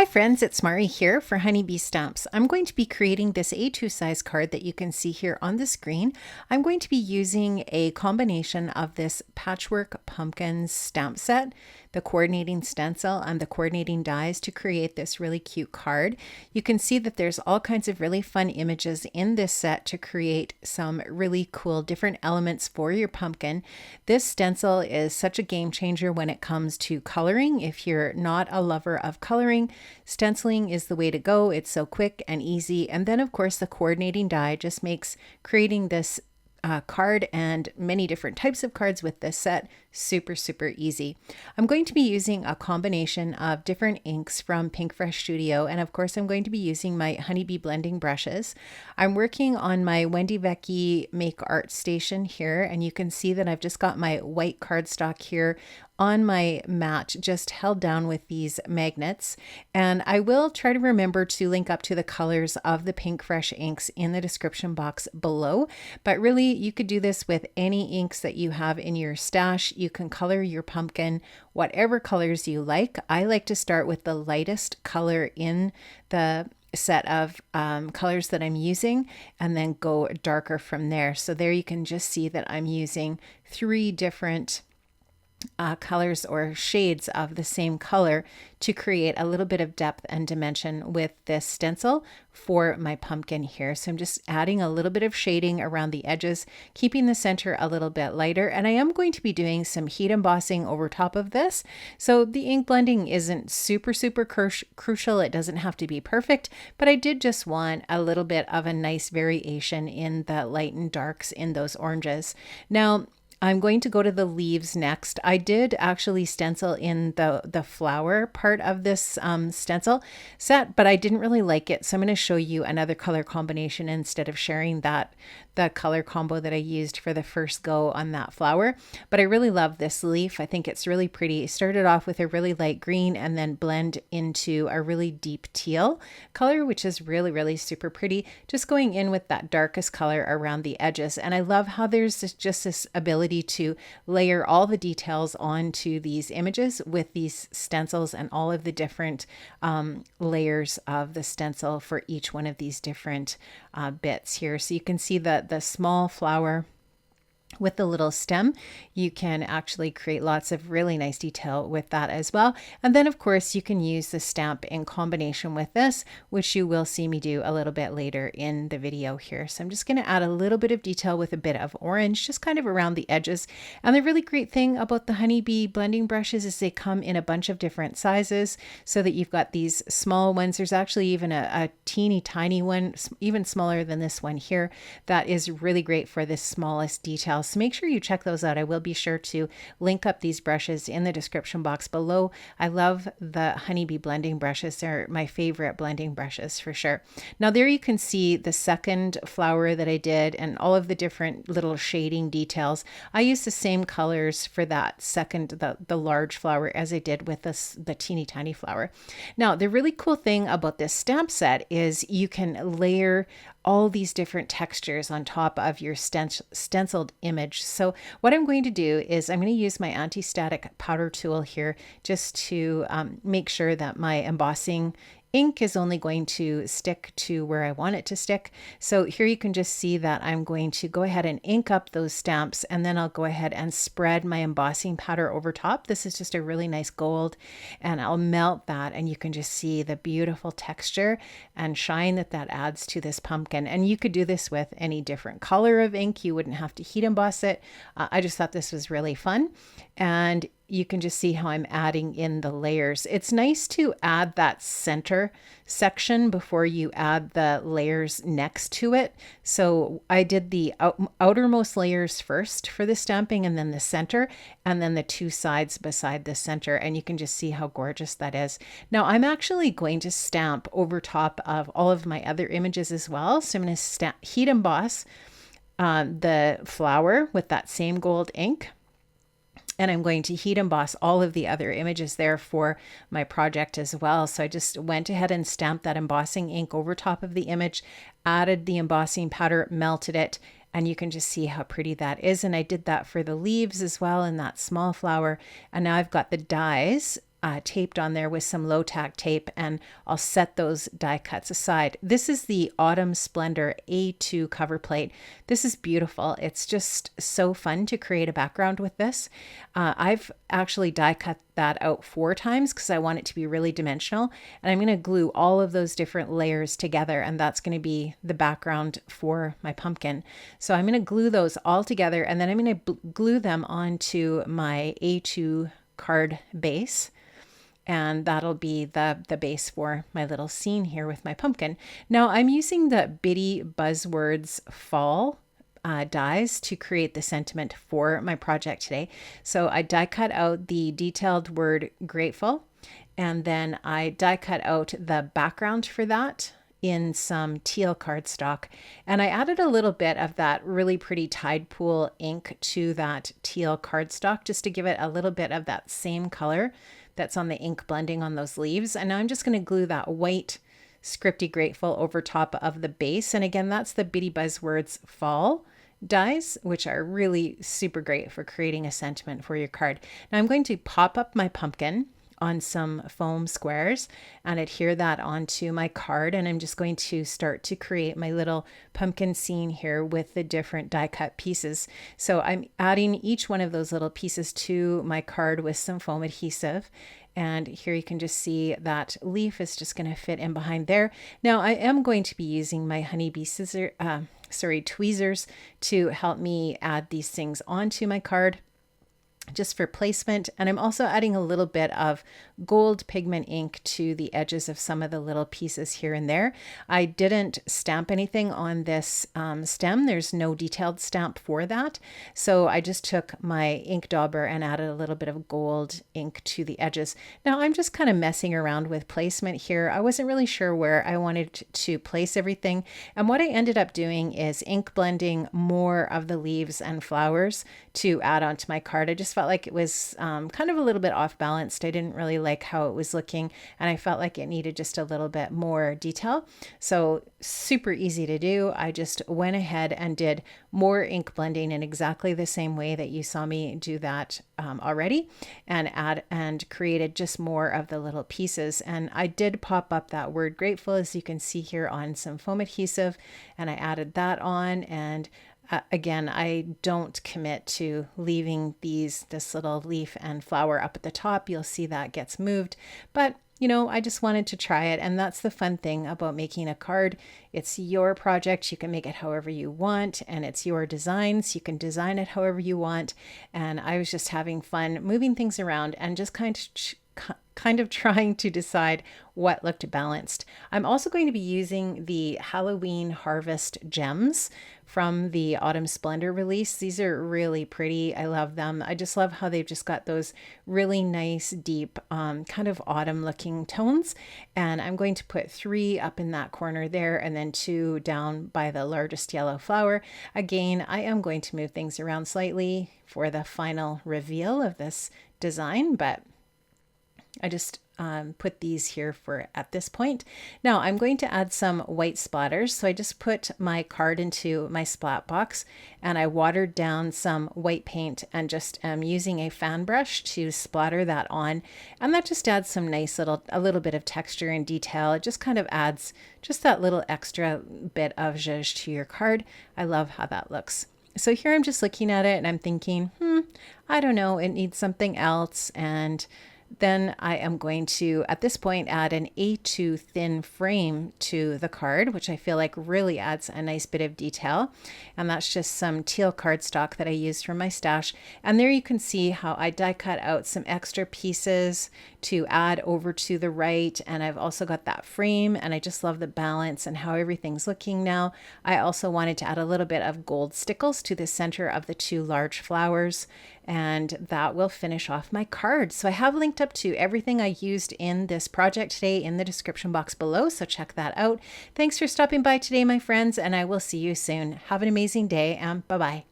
friends, it's Mari here for Honeybee Stamps. I'm going to be creating this A2 size card that you can see here on the screen. I'm going to be using a combination of this Patchwork Pumpkins stamp set, the coordinating stencil, and the coordinating dies to create this really cute card. You can see that there's all kinds of really fun images in this set to create some really cool different elements for your pumpkin. This stencil is such a game changer when it comes to coloring. If you're not a lover of coloring, stenciling is the way to go. It's so quick and easy. And then of course the coordinating die just makes creating this card and many different types of cards with this set super easy. I'm going to be using a combination of different inks from PinkFresh Studio, and of course I'm going to be using my Honeybee blending brushes. I'm working on my Wendy Vecchi Make Art Station here, and you can see that I've just got my white cardstock here on my mat, just held down with these magnets. And I will try to remember to link up to the colors of the PinkFresh inks in the description box below. But really, you could do this with any inks that you have in your stash. You can color your pumpkin whatever colors you like. I like to start with the lightest color in the set of colors that I'm using and then go darker from there. So there you can just see that I'm using 3 different colors or shades of the same color to create a little bit of depth and dimension with this stencil for my pumpkin here. So I'm just adding a little bit of shading around the edges, keeping the center a little bit lighter. And I am going to be doing some heat embossing over top of this. So the ink blending isn't super crucial. It doesn't have to be perfect, but I did just want a little bit of a nice variation in the light and darks in those oranges. Now, I'm going to go to the leaves next. I did actually stencil in the flower part of this stencil set, but I didn't really like it. So I'm going to show you another color combination instead of sharing the color combo that I used for the first go on that flower. But I really love this leaf. I think it's really pretty. It started off with a really light green and then blend into a really deep teal color, which is really super pretty. Just going in with that darkest color around the edges. And I love how there's just this ability to layer all the details onto these images with these stencils and all of the different layers of the stencil for each one of these different bits here. So you can see that the small flower with the little stem, you can actually create lots of really nice detail with that as well. And then of course you can use the stamp in combination with this, which you will see me do a little bit later in the video here. So I'm just going to add a little bit of detail with a bit of orange, just kind of around the edges. And the really great thing about the Honeybee blending brushes is they come in a bunch of different sizes, so that you've got these small ones. There's actually even a teeny tiny one, even smaller than this one here, that is really great for the smallest details. So make sure you check those out. I will be sure to link up these brushes in the description box below. I love the Honeybee blending brushes. They're my favorite blending brushes for sure. Now there you can see the second flower that I did and all of the different little shading details. I used the same colors for that second, the large flower, as I did with the teeny tiny flower. Now the really cool thing about this stamp set is you can layer all these different textures on top of your stenciled image. So what I'm going to do is I'm going to use my anti-static powder tool here just to make sure that my embossing ink is only going to stick to where I want it to stick. So here you can just see that I'm going to go ahead and ink up those stamps, and then I'll go ahead and spread my embossing powder over top. This is just a really nice gold, and I'll melt that, and you can just see the beautiful texture and shine that adds to this pumpkin. And you could do this with any different color of ink. You wouldn't have to heat emboss it. I just thought this was really fun. And you can just see how I'm adding in the layers. It's nice to add that center section before you add the layers next to it. So I did the outermost layers first for the stamping, and then the center, and then the 2 sides beside the center. And you can just see how gorgeous that is. Now I'm actually going to stamp over top of all of my other images as well. So I'm going to heat emboss the flower with that same gold ink. And I'm going to heat emboss all of the other images there for my project as well. So I just went ahead and stamped that embossing ink over top of the image, added the embossing powder, melted it, and you can just see how pretty that is. And I did that for the leaves as well in that small flower. And now I've got the dies taped on there with some low tack tape, and I'll set those die cuts aside. This is the Autumn Splendor A2 cover plate. This is beautiful. It's just so fun to create a background with this. I've actually die cut that out 4 times because I want it to be really dimensional, and I'm going to glue all of those different layers together, and that's going to be the background for my pumpkin. So I'm going to glue those all together, and then I'm going to glue them onto my A2 card base. And that'll be the base for my little scene here with my pumpkin. Now I'm using the Bitty Buzzwords Fall dies to create the sentiment for my project today. So I die cut out the detailed word grateful, and then I die cut out the background for that in some teal cardstock. And I added a little bit of that really pretty Tide Pool ink to that teal cardstock just to give it a little bit of that same color that's on the ink blending on those leaves. And now I'm just going to glue that white Scripty Grateful over top of the base. And again, that's the Bitty Buzzwords Fall dies, which are really super great for creating a sentiment for your card. Now I'm going to pop up my pumpkin on some foam squares and adhere that onto my card, and I'm just going to start to create my little pumpkin scene here with the different die cut pieces. So I'm adding each one of those little pieces to my card with some foam adhesive, and here you can just see that leaf is just going to fit in behind there. Now I am going to be using my honeybee tweezers to help me add these things onto my card, just for placement. And I'm also adding a little bit of gold pigment ink to the edges of some of the little pieces here and there. I didn't stamp anything on this stem. There's no detailed stamp for that. So I just took my ink dauber and added a little bit of gold ink to the edges. Now I'm just kind of messing around with placement here. I wasn't really sure where I wanted to place everything. And what I ended up doing is ink blending more of the leaves and flowers to add onto my card. I just felt like it was kind of a little bit off balanced. I didn't really like how it was looking, and I felt like it needed just a little bit more detail. So super easy to do. I just went ahead and did more ink blending in exactly the same way that you saw me do that already, and created just more of the little pieces. And I did pop up that word grateful, as you can see here, on some foam adhesive, and I added that on. And again, I don't commit to leaving this little leaf and flower up at the top. You'll see that gets moved, but I just wanted to try it. And that's the fun thing about making a card. It's your project. You can make it however you want, and it's your design, so you can design it however you want. And I was just having fun moving things around and just kind of trying to decide what looked balanced. I'm also going to be using the Halloween Harvest gems from the Autumn Splendor release. These are really pretty. I love them. I just love how they've just got those really nice, deep, kind of autumn looking tones. And I'm going to put 3 up in that corner there, and then 2 down by the largest yellow flower. Again, I am going to move things around slightly for the final reveal of this design, but I just put these here for at this point. Now I'm going to add some white splatters. So I just put my card into my splat box, and I watered down some white paint and just using a fan brush to splatter that on. And that just adds some nice a little bit of texture and detail. It just kind of adds just that little extra bit of zhuzh to your card. I love how that looks. So here I'm just looking at it and I'm thinking, I don't know, it needs something else. And then I am going to, at this point, add an A2 thin frame to the card, which I feel like really adds a nice bit of detail. And that's just some teal cardstock that I used from my stash. And there you can see how I die cut out some extra pieces to add over to the right. And I've also got that frame, and I just love the balance and how everything's looking now. I also wanted to add a little bit of gold stickles to the center of the 2 large flowers, and that will finish off my card. So I have linked up to everything I used in this project today in the description box below, so check that out. Thanks for stopping by today, my friends, and I will see you soon. Have an amazing day, and bye-bye.